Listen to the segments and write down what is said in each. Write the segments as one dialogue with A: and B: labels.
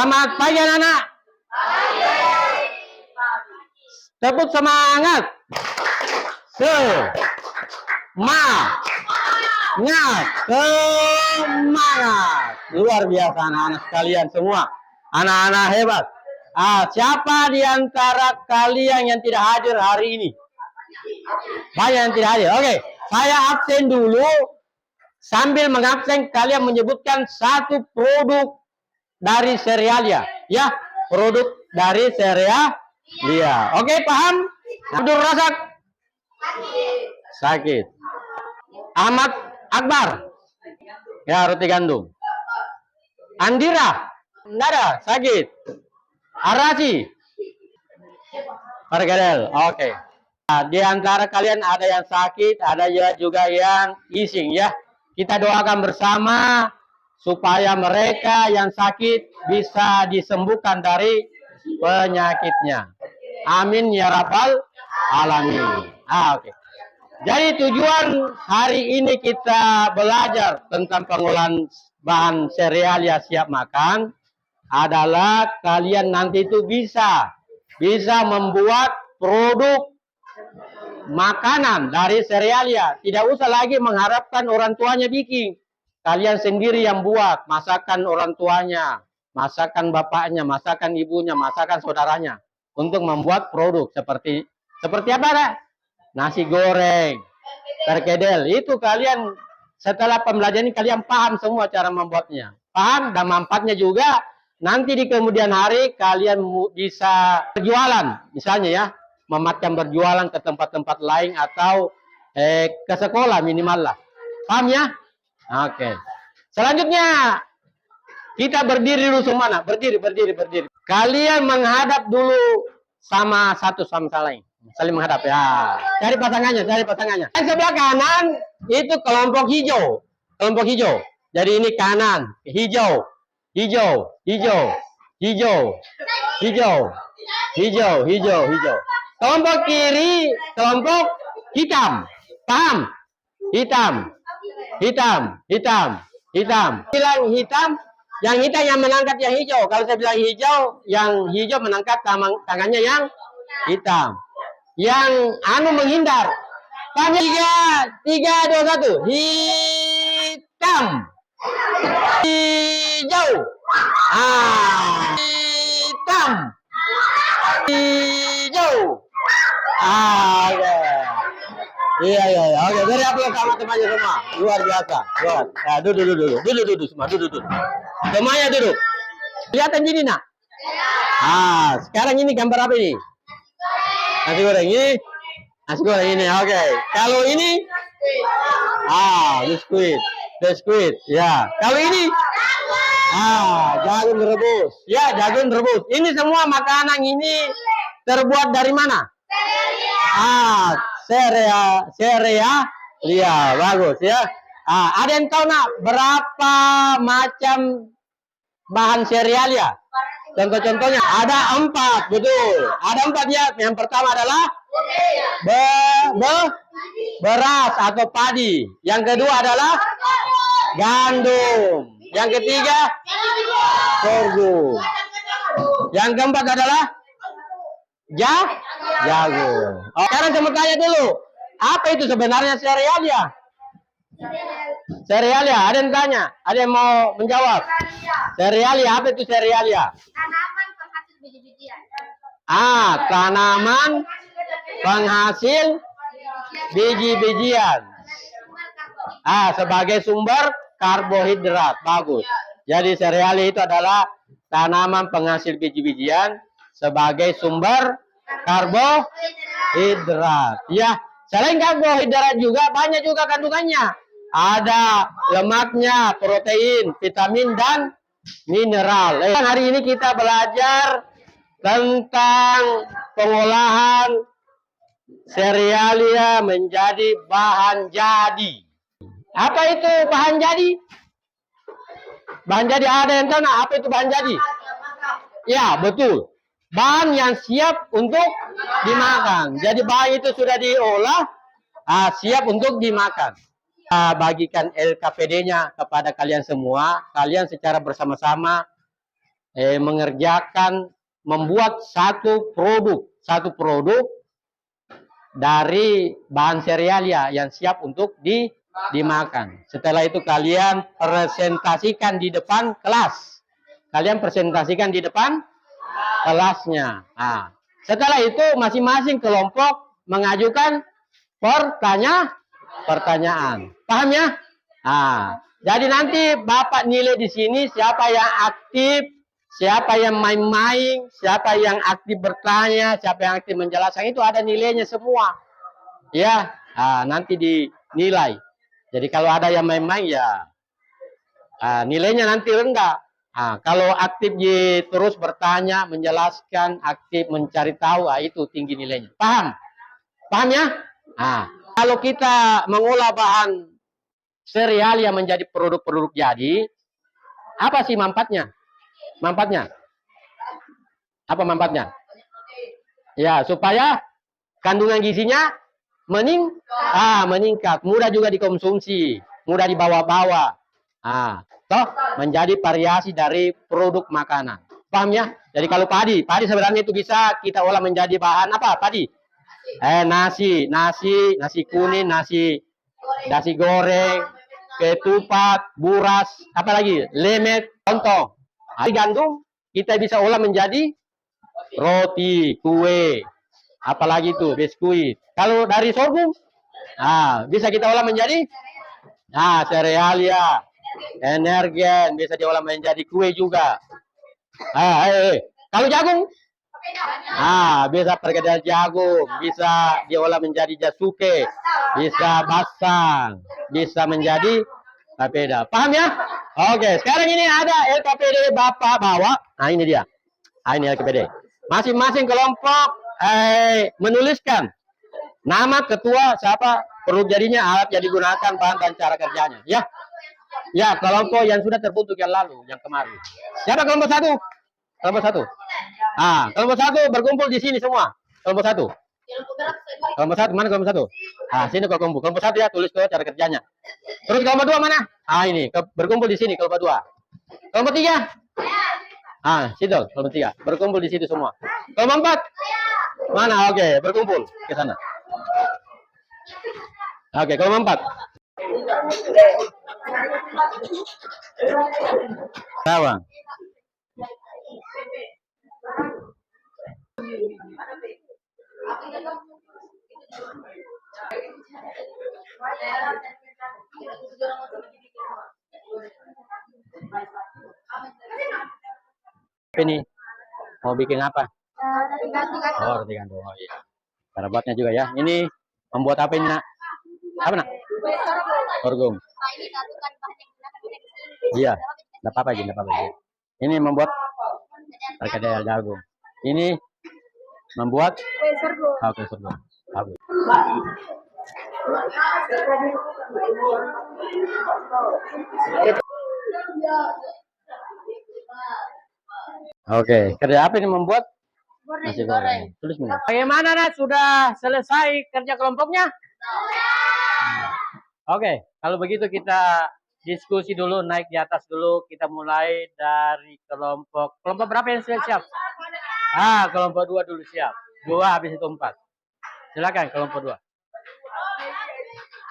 A: Selamat pagi anak-anak. Tepuk semangat. Semangat. Luar biasa anak-anak sekalian semua. Anak-anak hebat. Siapa di antara kalian yang tidak hadir hari ini? Banyak yang tidak hadir. Oke, saya absen dulu. Sambil mengabsen, kalian menyebutkan satu produk dari Cerealia. Ya, produk dari Cerealia. Oke, paham? Abdul Razak? Sakit. Ahmad Akbar? Ya, roti gandum. Andira? Enggak ada, sakit. Arasi? Perkedel. Oke. Nah, di antara kalian ada yang sakit, ada juga yang ising ya. Kita doakan bersama supaya mereka yang sakit bisa disembuhkan dari penyakitnya. Amin ya rabbal alamin. Oke. Jadi tujuan hari ini kita belajar tentang pengolahan bahan Cerealia siap makan adalah kalian nanti itu bisa membuat produk makanan dari Cerealia. Tidak usah lagi mengharapkan orang tuanya bikin. Kalian sendiri yang buat. Masakan orang tuanya, masakan bapaknya, masakan ibunya, masakan saudaranya. Untuk membuat produk seperti apa kak? Nasi goreng, perkedel. Itu kalian setelah pembelajaran ini kalian paham semua cara membuatnya. Paham dan manfaatnya juga. Nanti di kemudian hari kalian bisa berjualan. Misalnya ya. Mematkan berjualan ke tempat-tempat lain atau ke sekolah minimal lah. Paham ya? Oke. Selanjutnya kita berdiri dulu semua. Berdiri. Kalian menghadap dulu sama satu sama lain. Saling menghadap ya. Cari pasangannya. Yang sebelah kanan itu kelompok hijau. Jadi ini kanan, hijau. Kelompok kiri, kelompok hitam. Paham? Hitam. Bilang hitam, yang hitam yang menangkap yang hijau. Kalau saya bilang hijau, yang hijau menangkap tangannya yang hitam. Yang menghindar. Paham? 3, 2, 1. Hitam. Hijau. Hitam. Hijau. Iya. Oke, beri aplaus sama temannya semua. Luar biasa. Ya, duduk semua, duduk. Semuanya duduk. Kelihatan gini, nak? Sekarang ini gambar apa ini? Nasi goreng ini. Oke. Kalau ini? Biskuit. Ya. Kalau ini? Jagung rebus. Ya, jagung rebus. Ini semua makanan ini terbuat dari mana? Cerealia. Bagus ya. Ada yang tahu nak berapa macam bahan Cerealia? Contoh-contohnya ada 4, betul. Ada 4 ya. Yang pertama adalah beras atau padi. Yang kedua adalah gandum. Yang ketiga sorghum. Yang keempat adalah jagung. Sekarang saya mau tanya dulu, apa itu sebenarnya Cerealia? Ada yang tanya? Ada yang mau menjawab? Cerealia, apa itu Cerealia?
B: Tanaman penghasil biji-bijian.
A: Tanaman penghasil biji-bijian. Sebagai sumber karbohidrat. Bagus. Jadi Cerealia itu adalah tanaman penghasil biji-bijian sebagai sumber karbohidrat. Ya, selain karbohidrat juga banyak juga kandungannya. Ada lemaknya, protein, vitamin dan mineral. Hari ini kita belajar tentang pengolahan Cerealia menjadi bahan jadi. Apa itu bahan jadi? Bahan jadi ada yang tahu apa itu bahan jadi? Ya, betul. Bahan yang siap untuk dimakan. Jadi bahan itu sudah diolah, siap untuk dimakan. Bagikan LKPD-nya kepada kalian semua. Kalian secara bersama-sama mengerjakan membuat satu produk dari bahan serealia yang siap untuk dimakan. Setelah itu kalian presentasikan di depan kelas. Kalian presentasikan di depan kelasnya. Nah, setelah itu masing-masing kelompok mengajukan pertanyaan. Paham ya? Nah, jadi nanti Bapak nilai di sini siapa yang aktif, siapa yang main-main, siapa yang aktif bertanya, siapa yang aktif menjelaskan, itu ada nilainya semua. Ya, nah, nanti dinilai. Jadi kalau ada yang main-main ya nilainya nanti rendah. Nah, kalau aktif terus bertanya, menjelaskan, aktif mencari tahu, itu tinggi nilainya. Paham? Paham ya? Nah, kalau kita mengolah bahan serealia menjadi produk-produk jadi, apa sih manfaatnya? Manfaatnya? Apa manfaatnya? Ya, supaya kandungan gizinya meningkat, mudah juga dikonsumsi, mudah dibawa-bawa. Toh menjadi variasi dari produk makanan. Paham ya? Jadi kalau padi sebenarnya itu bisa kita olah menjadi bahan apa? Padi. Nasi kuning, nasi goreng, ketupat, buras, apalagi lemet, contoh. Gandum kita bisa olah menjadi roti, kue, apalagi itu biskuit. Kalau dari sorghum, bisa kita olah menjadi serealia, energen, bisa diolah menjadi kue juga. Kalau jagung, bisa perkedel jagung, bisa diolah menjadi jasuke, bisa basang, bisa menjadi papeda. Paham ya? Oke, sekarang ini ada LKPD Bapak bawa. Nah, ini dia. Ini LKPD. Masing-masing kelompok menuliskan nama ketua siapa, produk jadinya, alat yang digunakan, bahan dan cara kerjanya. Ya. Ya, kelompok yang sudah terbentuk yang lalu, yang kemarin. Siapa kelompok satu? Kelompok satu. Kelompok satu berkumpul di sini semua. Kelompok satu. Kelompok satu mana kelompok satu? Sini kelompok. Kelompok satu ya, tulis cara kerjanya. Terus kelompok dua mana? Ini berkumpul di sini kelompok dua. Kelompok tiga? Situ kelompok tiga. Berkumpul di situ semua. Kelompok empat? Mana? Oke, berkumpul ke sana. Oke, kelompok empat. Bawang. Ini mau bikin apa? Roti gandum. Oh iya. Cara buatnya juga ya. Ini membuat apa ini, Nak? Apa, Nak? Sorghum. Iya, enggak apa-apa aja, enggak apa-apa aja. Ini membuat perkedel jagung. Ini membuat sorghum. Oke, sorghum. Bagus. Oke, kerja apa ini membuat nasi goreng? Tulis mana? Bagaimana, Nak? Sudah selesai kerja kelompoknya? Oke, kalau begitu kita diskusi dulu, naik di atas dulu. Kita mulai dari kelompok berapa yang sudah siap? Kelompok 2 dulu siap. 2 habis itu 4. Silakan kelompok 2.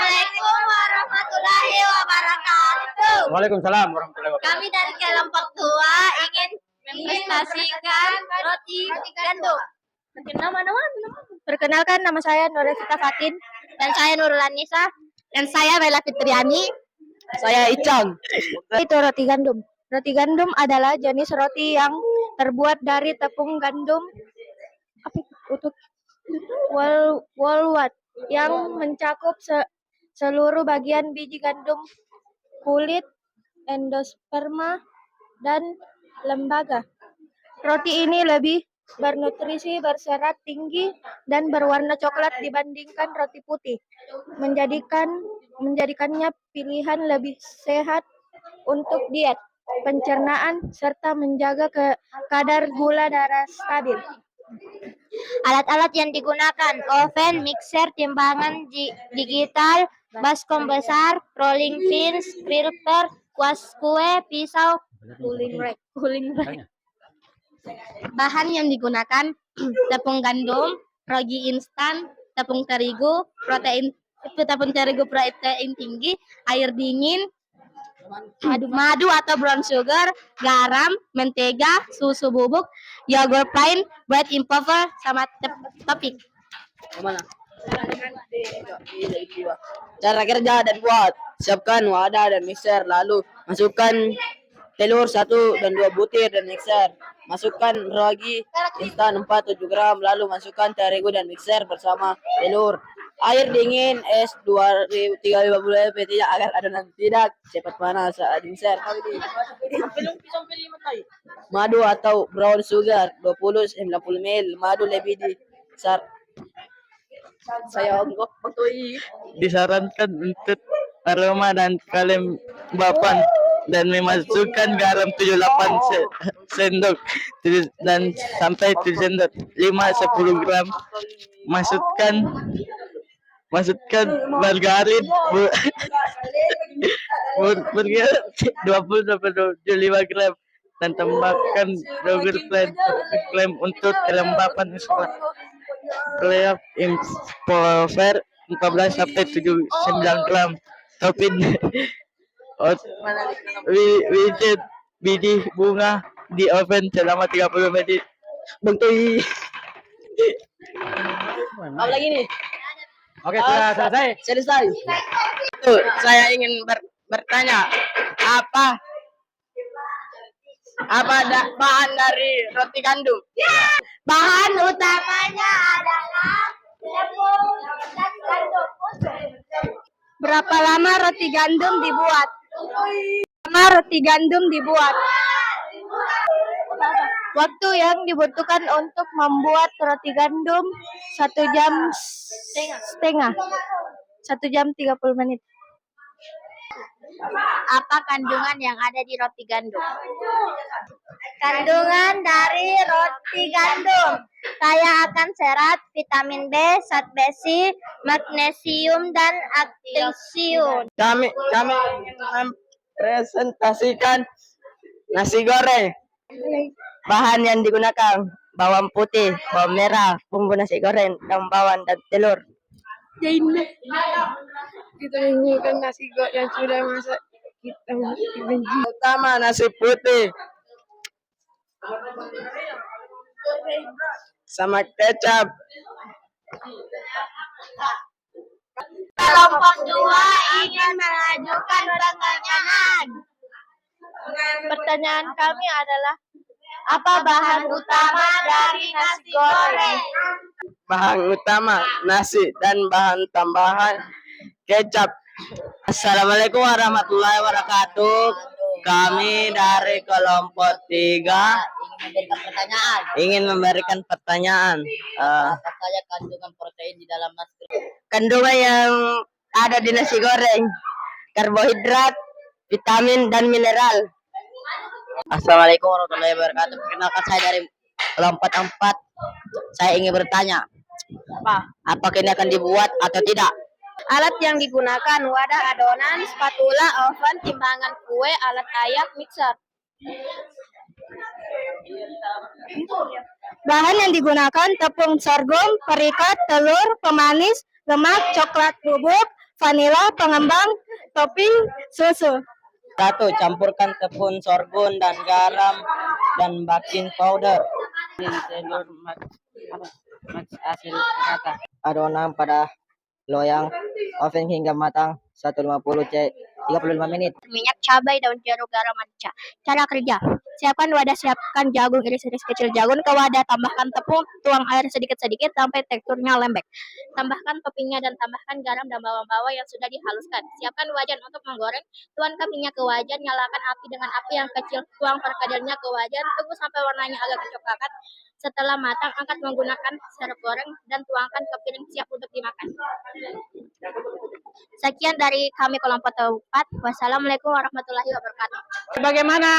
B: Assalamualaikum warahmatullahi wabarakatuh.
A: Waalaikumsalam warahmatullahi wabarakatuh.
B: Kami dari kelompok 2 ingin mempresentasikan roti gandum. Perkenalkan, nama saya Nurulita Fatin, dan saya Nurul Anissa, dan saya Bella Fitriani.
C: Saya Icang.
B: Itu roti gandum. Roti gandum adalah jenis roti yang terbuat dari tepung gandum whole yang mencakup seluruh bagian biji gandum, kulit, endosperma, dan lembaga. Roti ini lebih bernutrisi, berserat tinggi, dan berwarna coklat dibandingkan roti putih, menjadikannya pilihan lebih sehat untuk diet, pencernaan, serta menjaga kadar gula darah stabil. Alat-alat yang digunakan: oven, mixer, timbangan digital, baskom besar, rolling pin, scraper, kuas kue, pisau, cooling rack. Bahan yang digunakan tepung gandum, ragi instan, tepung terigu, protein tinggi, air dingin, madu atau brown sugar, garam, mentega, susu bubuk, yogurt plain, bread improver, sama topik.
C: Mana? Cara kerja dan buat. Siapkan wadah dan mixer, lalu masukkan telur 1 dan 2 butir dan mixer. Masukkan ragi instan 4-7 gram, lalu masukkan terigu dan mixer bersama telur. Air dingin es 2350 ml tidak agar adonan tidak cepat panas saat mixer. Madu atau brown sugar 20-90 ml. Madu lebih
A: Disarankan untuk aroma dan kelembapan dan memasukkan garam 78 sendok dan sampai 7 sendok 5-10 gram. Masukkan margarin bergerak 20-25 gram dan tambahkan yogurt plain untuk kelembapan Clear improver 14-9 gram. Topping widget biji bunga di oven selama 30 menit.
C: Bentuk. Apa lagi nih?
A: Oke, sudah selesai.
C: Selesai. Tuh, saya ingin bertanya, apa bahan dari roti gandum?
B: Bahan utamanya adalah tepung dan gandum. Berapa lama roti gandum dibuat? Waktu yang dibutuhkan untuk membuat roti gandum 1 jam setengah. 1 jam 30 menit. Apa kandungan yang ada di roti gandum? Kandungan dari roti gandum kaya akan serat, vitamin B, zat besi, magnesium, dan antioksidan.
C: Kami ingin mempresentasikan nasi goreng. Bahan yang digunakan bawang putih, bawang merah, bumbu nasi goreng, daun bawang dan telur.
D: Kita menghidangkan nasi goreng yang sudah masak. Kita
C: Utama nasi putih sama kecap.
B: Kelompok 2 ingin mengajukan pertanyaan. Pertanyaan kami adalah, apa bahan utama dari nasi goreng?
C: Bahan utama nasi dan bahan tambahan kecap. Assalamualaikum warahmatullahi wabarakatuh. Kami dari kelompok 3 ingin memberikan pertanyaan. Apa saja kandungan protein di dalam nasi goreng? Kandungan yang ada di nasi goreng: karbohidrat, vitamin, dan mineral. Assalamualaikum warahmatullahi wabarakatuh. Perkenalkan, saya dari kelompok 4. Saya ingin bertanya, apakah ini akan dibuat atau tidak?
B: Alat yang digunakan: wadah adonan, spatula, oven, timbangan kue, alat ayak, mixer. Bahan yang digunakan: tepung sorghum, perikat, telur, pemanis, lemak, coklat bubuk, vanila, pengembang, topping, susu.
C: 1. Campurkan tepung sorghum dan garam dan baking powder. Telur hasil rata. Adonan pada loyang oven hingga matang 150 C 35 menit.
B: Minyak, cabai, daun jeruk, garam, merica. Cara kerja: siapkan wadah, siapkan jagung, iris-iris kecil jagung ke wadah, tambahkan tepung, tuang air sedikit-sedikit sampai teksturnya lembek. Tambahkan toppingnya dan tambahkan garam dan bawang-bawang yang sudah dihaluskan. Siapkan wajan untuk menggoreng, tuangkan minyak ke wajan, nyalakan api dengan api yang kecil, tuang perkadelnya ke wajan, tunggu sampai warnanya agak kecoklatan. Setelah matang, angkat menggunakan sirup goreng dan tuangkan ke piring siap untuk dimakan. Sekian dari kami kelompok 4. Wassalamualaikum warahmatullahi wabarakatuh.
A: Bagaimana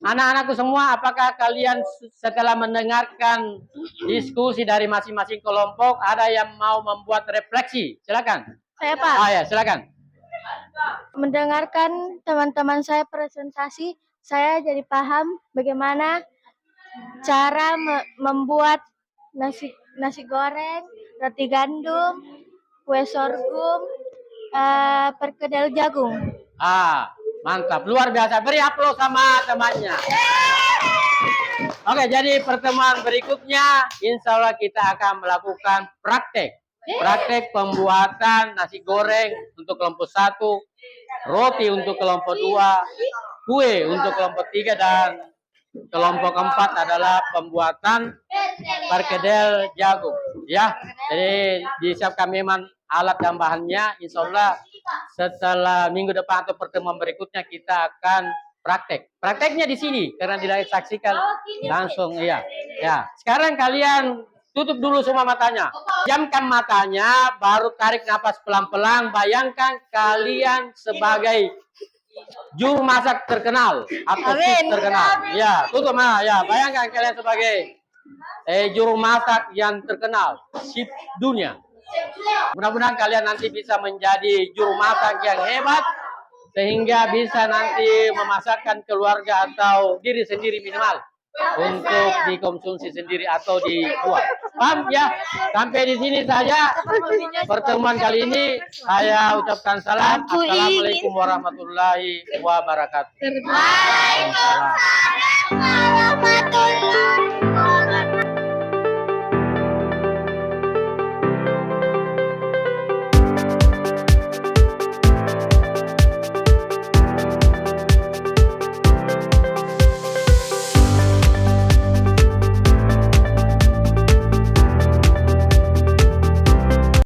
A: anak-anakku semua? Apakah kalian setelah mendengarkan diskusi dari masing-masing kelompok ada yang mau membuat refleksi? Silakan.
B: Saya Pak.
A: Ya, silakan.
B: Mendengarkan teman-teman saya presentasi, saya jadi paham bagaimana Cara membuat nasi goreng, roti gandum, kue sorghum, perkedel jagung.
A: Mantap, luar biasa. Beri aplaus sama temannya. Oke, jadi pertemuan berikutnya, insya Allah kita akan melakukan praktek pembuatan nasi goreng untuk kelompok 1, roti untuk kelompok 2, kue untuk kelompok 3, dan kelompok 4 adalah pembuatan perkedel jagung. Ya, jadi disiapkan memang alat dan bahannya. Insya Allah setelah minggu depan atau pertemuan berikutnya kita akan prakteknya di sini karena tidak saksikan langsung. Ya. Sekarang kalian tutup dulu semua matanya, jamkan matanya, baru tarik nafas pelan-pelan. Bayangkan kalian sebagai juru masak terkenal atau chef terkenal. Ya, tutup mata. Ya, bayangkan kalian sebagai juru masak yang terkenal, chef dunia. Mudah-mudahan kalian nanti bisa menjadi juru masak yang hebat sehingga bisa nanti memasakkan keluarga atau diri sendiri minimal untuk dikonsumsi sendiri atau dijual. Paham ya? Sampai di sini saja pertemuan kali ini. Saya ucapkan salam. Assalamualaikum warahmatullahi wabarakatuh.
B: Waalaikumsalam warahmatullahi